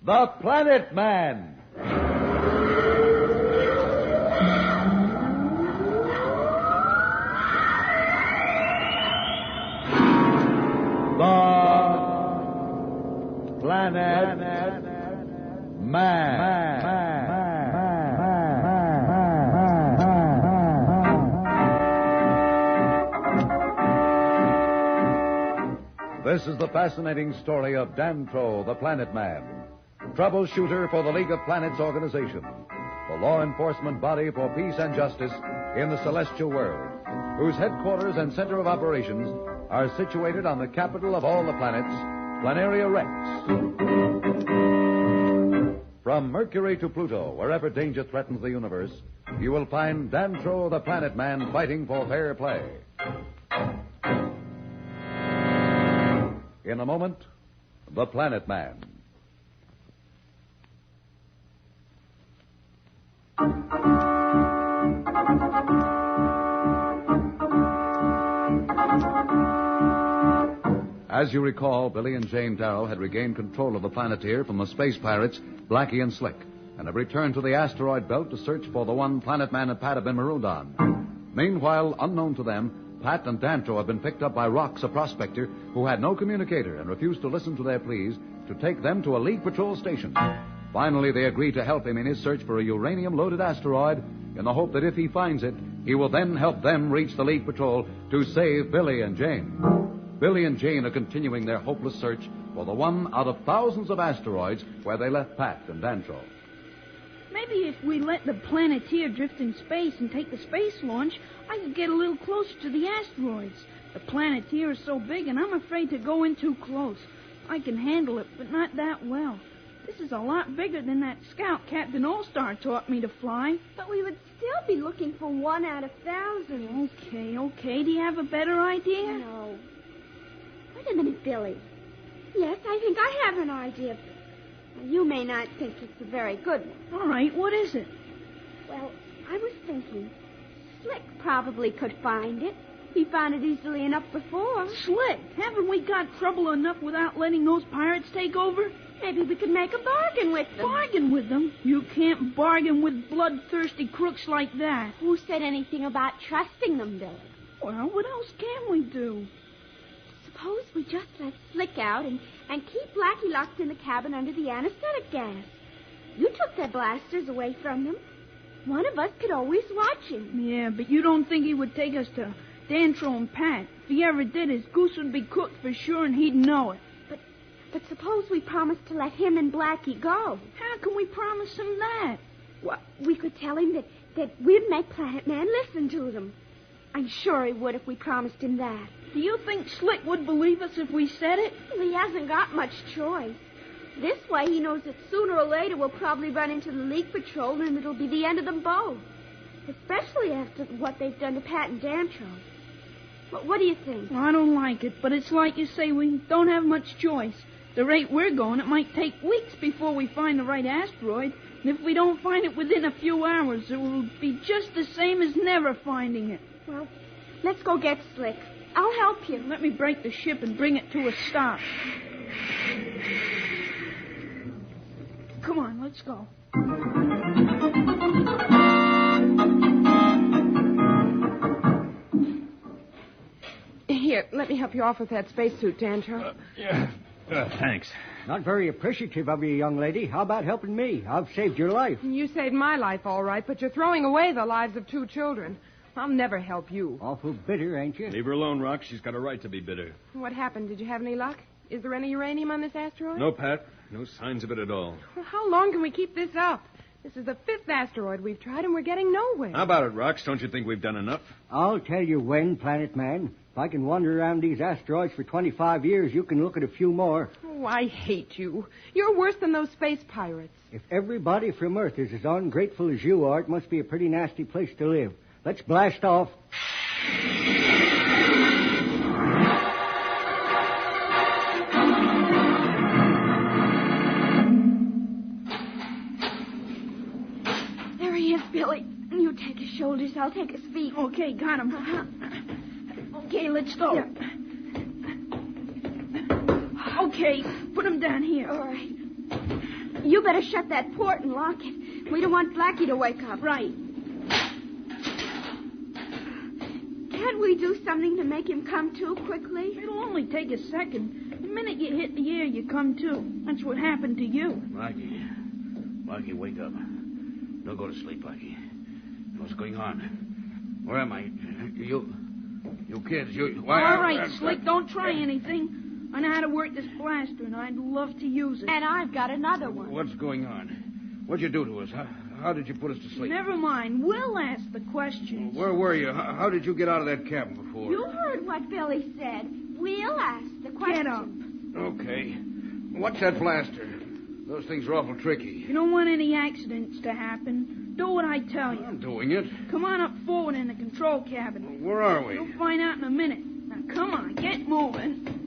The Planet Man. The Planet Man. This is the fascinating story of Dantro, the Planet Man, troubleshooter for the League of Planets organization, the law enforcement body for peace and justice in the celestial world, whose headquarters and center of operations are situated on the capital of all the planets, Planeria Rex. From Mercury to Pluto, wherever danger threatens the universe, you will find Dantro, the Planet Man, fighting for fair play. In a moment, The Planet Man. As you recall, Billy and Jane Darrow had regained control of the Planeteer from the space pirates, Blackie and Slick, and have returned to the asteroid belt to search for the one Planet Man and Pat have been marooned on. Meanwhile, unknown to them, Pat and Dantro have been picked up by Rox, a prospector who had no communicator and refused to listen to their pleas to take them to a League patrol station. Finally, they agree to help him in his search for a uranium-loaded asteroid in the hope that if he finds it, he will then help them reach the League patrol to save Billy and Jane. Billy and Jane are continuing their hopeless search for the one out of thousands of asteroids where they left Pat and Dantro. Maybe if we let the Planeteer drift in space and take the space launch, I could get a little closer to the asteroids. The Planeteer is so big, and I'm afraid to go in too close. I can handle it, but not that well. This is a lot bigger than that scout Captain All-Star taught me to fly. But we would still be looking for one out of thousands. Okay. Do you have a better idea? No. Wait a minute, Billy. Yes, I think I have an idea. You may not think it's a very good one. All right, what is it? Well, I was thinking Slick probably could find it. He found it easily enough before. Slick? Haven't we got trouble enough without letting those pirates take over? Maybe we could make a bargain with them. Bargain with them? You can't bargain with bloodthirsty crooks like that. Who said anything about trusting them, Billy? Well, what else can we do? Suppose we just let Slick out and keep Blackie locked in the cabin under the anesthetic gas. You took their blasters away from them. One of us could always watch him. Yeah, but you don't think he would take us to Dantro and Pat? If he ever did, his goose would be cooked for sure, and he'd know it. But suppose we promise to let him and Blackie go. How can we promise him that? Well, we could tell him that we'd make Planet Man listen to them. I'm sure he would if we promised him that. Do you think Slick would believe us if we said it? Well, he hasn't got much choice. This way, he knows that sooner or later we'll probably run into the League Patrol and it'll be the end of them both. Especially after what they've done to Pat and Dantro. What do you think? Well, I don't like it, but it's like you say, we don't have much choice. The rate we're going, it might take weeks before we find the right asteroid. And if we don't find it within a few hours, it will be just the same as never finding it. Well, let's go get Slick. I'll help you. Let me break the ship and bring it to a stop. Come on, let's go. Here, let me help you off with that spacesuit, Dantro. Thanks. Not very appreciative of you, young lady. How about helping me? I've saved your life. You saved my life, all right, but you're throwing away the lives of 2 children. I'll never help you. Awful bitter, ain't you? Leave her alone, Rock. She's got a right to be bitter. What happened? Did you have any luck? Is there any uranium on this asteroid? No, Pat. No signs of it at all. Well, how long can we keep this up? This is the 5th asteroid we've tried, and we're getting nowhere. How about it, Rox? Don't you think we've done enough? I'll tell you when, Planet Man. If I can wander around these asteroids for 25 years, you can look at a few more. Oh, I hate you. You're worse than those space pirates. If everybody from Earth is as ungrateful as you are, it must be a pretty nasty place to live. Let's blast off. There he is, Billy. You take his shoulders, I'll take his feet. Okay, got him. Okay, let's go. Yeah. Okay, put him down here. All right. You better shut that port and lock it. We don't want Blackie to wake up. Right. Can't we do something to make him come to quickly? It'll only take a second. The minute you hit the air, you come to. That's what happened to you. Blackie, wake up. Don't go to sleep, Blackie. What's going on? Where am I? You kids, why? All right, Slick, don't try anything. I know how to work this blaster, and I'd love to use it. And I've got another one. What's going on? What'd you do to us? How did you put us to sleep? Never mind. We'll ask the questions. Where were you? How did you get out of that cabin before? You heard what Billy said. We'll ask the questions. Get up. Okay. What's that blaster? Those things are awful tricky. You don't want any accidents to happen. Do what I tell you. I'm doing it. Come on up forward in the control cabin. Where are we? You'll find out in a minute. Now, come on. Get moving.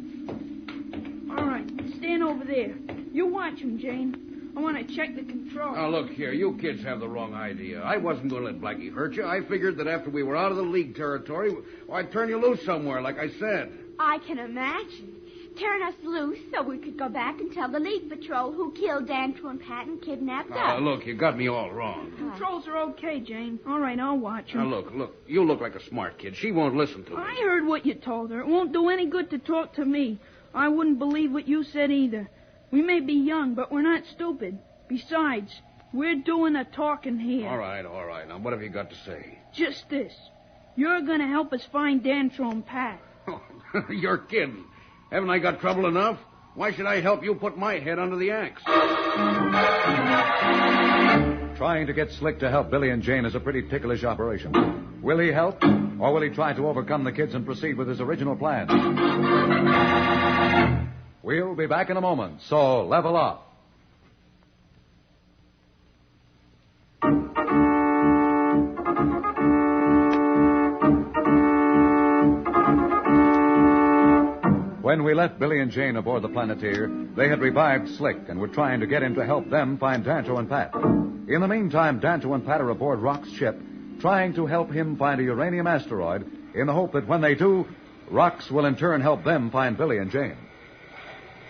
All right. Stand over there. You watch him, Jane. I want to check the control. Now, look here. You kids have the wrong idea. I wasn't going to let Blackie hurt you. I figured that after we were out of the League territory, I'd turn you loose somewhere, like I said. I can imagine. Turn us loose so we could go back and tell the League Patrol who killed Dantro and Pat and kidnapped us. Look, you got me all wrong. Controls are okay, Jane. All right, I'll watch him. Now, look. You look like a smart kid. She won't listen to me. I heard what you told her. It won't do any good to talk to me. I wouldn't believe what you said either. We may be young, but we're not stupid. Besides, we're doing the talking here. All right. Now, what have you got to say? Just this. You're going to help us find Dantro and Pat. You're kidding. Haven't I got trouble enough? Why should I help you put my head under the axe? Trying to get Slick to help Billy and Jane is a pretty ticklish operation. Will he help, or will he try to overcome the kids and proceed with his original plan? We'll be back in a moment, so level up. When we left Billy and Jane aboard the Planeteer, they had revived Slick and were trying to get him to help them find Dantro and Pat. In the meantime, Dantro and Pat are aboard Rock's ship, trying to help him find a uranium asteroid in the hope that when they do, Rox will in turn help them find Billy and Jane.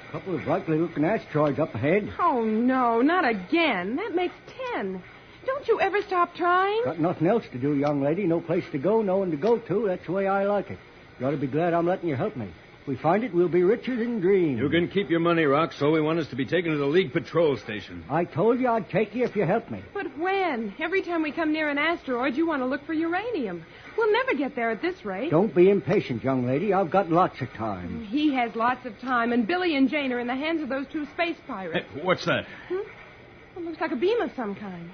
A couple of likely-looking asteroids up ahead. Oh, no, not again. That makes 10. Don't you ever stop trying? Got nothing else to do, young lady. No place to go, no one to go to. That's the way I like it. You ought to be glad I'm letting you help me. If we find it, we'll be richer than dreams. You can keep your money, Rox. All we want is to be taken to the League Patrol Station. I told you I'd take you if you helped me. But when? Every time we come near an asteroid, you want to look for uranium. We'll never get there at this rate. Don't be impatient, young lady. I've got lots of time. He has lots of time, and Billy and Jane are in the hands of those two space pirates. Hey, what's that? It looks like a beam of some kind.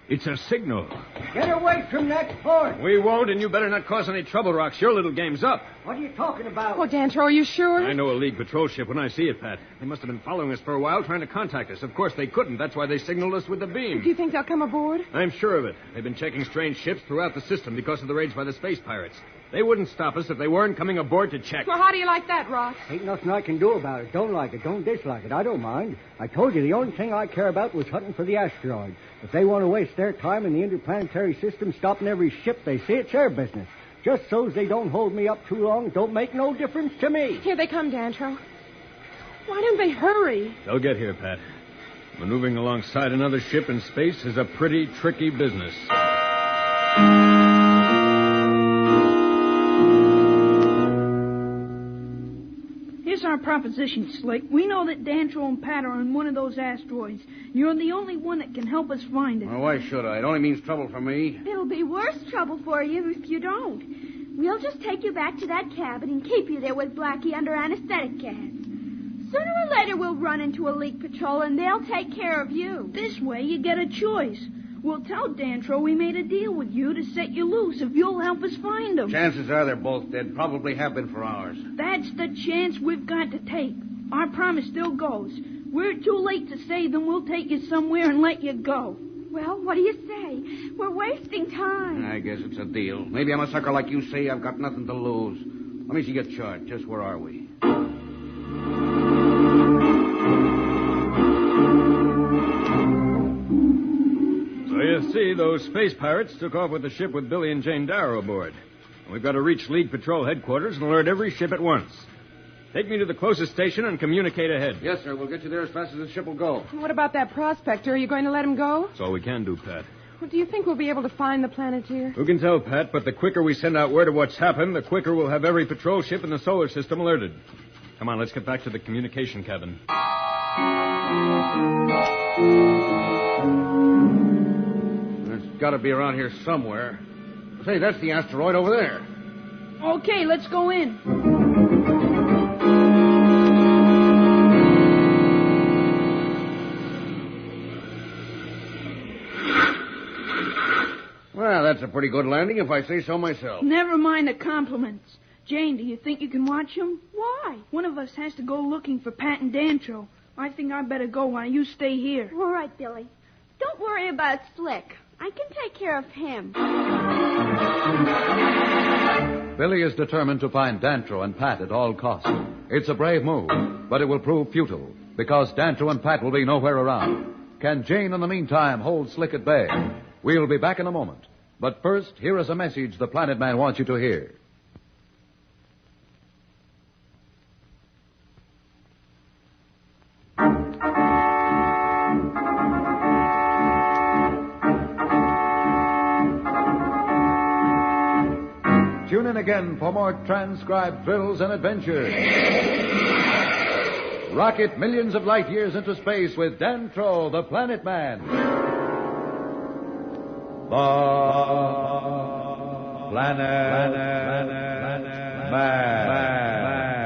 It's a signal. Get away from that port. We won't, and you better not cause any trouble, Rox. Your little game's up. What are you talking about? Oh, Dantro, are you sure? I know a League patrol ship when I see it, Pat. They must have been following us for a while, trying to contact us. Of course, they couldn't. That's why they signaled us with the beam. Do you think they'll come aboard? I'm sure of it. They've been checking strange ships throughout the system because of the raids by the space pirates. They wouldn't stop us if they weren't coming aboard to check. Well, how do you like that, Rox? Ain't nothing I can do about it. Don't like it. Don't dislike it. I don't mind. I told you the only thing I care about was hunting for the asteroid. If they want to waste their time in the interplanetary system stopping every ship they see, it's their business. Just so's they don't hold me up too long don't make no difference to me. Here they come, Dantro. Why don't they hurry? They'll get here, Pat. Maneuvering alongside another ship in space is a pretty tricky business. Here's our proposition, Slick. We know that Dantro and Pat are on one of those asteroids. You're the only one that can help us find it. Well, why should I? It only means trouble for me. It'll be worse trouble for you if you don't. We'll just take you back to that cabin and keep you there with Blackie under anesthetic gas. Sooner or later, we'll run into a League patrol, and they'll take care of you. This way, you get a choice. We'll tell Dantro we made a deal with you to set you loose if you'll help us find them. Chances are they're both dead. Probably have been for hours. That's the chance we've got to take. Our promise still goes. We're too late to save them. We'll take you somewhere and let you go. Well, what do you say? We're wasting time. I guess it's a deal. Maybe I'm a sucker like you say. I've got nothing to lose. Let me see your chart. Just where are we? So you see, those space pirates took off with the ship with Billy and Jane Darrow aboard. And we've got to reach League Patrol headquarters and alert every ship at once. Take me to the closest station and communicate ahead. Yes, sir. We'll get you there as fast as the ship will go. What about that prospector? Are you going to let him go? That's all we can do, Pat. Well, do you think we'll be able to find the Planeteer? Who can tell, Pat? But the quicker we send out word of what's happened, the quicker we'll have every patrol ship in the solar system alerted. Come on, let's get back to the communication cabin. It's got to be around here somewhere. Say, that's the asteroid over there. Okay, let's go in. Well, that's a pretty good landing, if I say so myself. Never mind the compliments. Jane, do you think you can watch him? Why? One of us has to go looking for Pat and Dantro. I think I better go while you stay here. All right, Billy. Don't worry about Slick. I can take care of him. Billy is determined to find Dantro and Pat at all costs. It's a brave move, but it will prove futile, because Dantro and Pat will be nowhere around. Can Jane, in the meantime, hold Slick at bay? We'll be back in a moment. But first, here is a message the Planet Man wants you to hear. Tune in again for more transcribed thrills and adventures. Rocket millions of light years into space with Dantro, the Planet Man. The Planet Man.